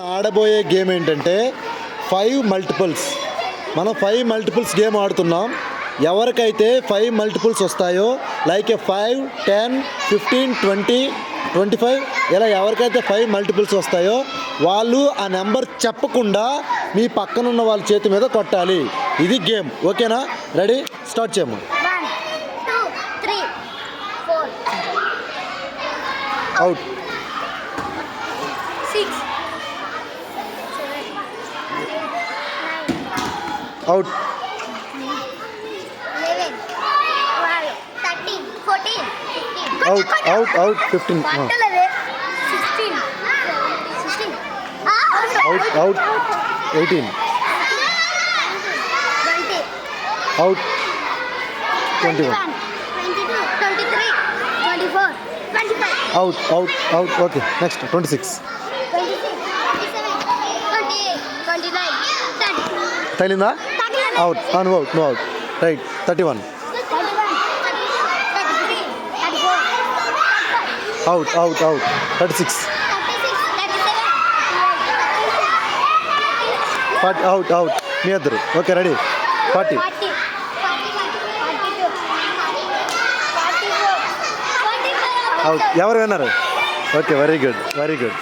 ఆడబోయే game ఏంటంటే 5 multiples. మనం 5 multiples game ఆడుతున్నాం. ఎవరికైతే 5 మల్టిపుల్స్ వస్తాయో లైక్ 5, 10, 15, 20, 25 ఇలా ఎవరికైతే 5 మల్టిపుల్స్ వస్తాయో వాళ్ళు ఆ నెంబర్ చెప్పకుండా మీ పక్కనున్న వాళ్ళ చేతి మీద కొట్టాలి. ఇది గేమ్. ఓకేనా? రెడీ? స్టార్ట్ చేయము. 1, 2, 3, 4. Out. 6. Out. 11, 12, 13, 14, 15. Out. Out. Out. 15. 16. 16. Out. Out. 18. 20. Out. 21. 22, 23, 24, 25. Out. Out. Out. Okay, next 26. 26, 27, 28, 29, 30. తగిలిందా? అవుట్. నువ్వు అవుట్. నువ్వు out. Right. 31. 31, 33, 34, 35. Out. Out. Out. 36. 36, 37, 38. Out. Out. మీ ఇద్దరు. Okay, ready? 40. 40, 41, 42, 44, 45. అవుట్. ఎవరు విన్నారు? Okay, very good, very good.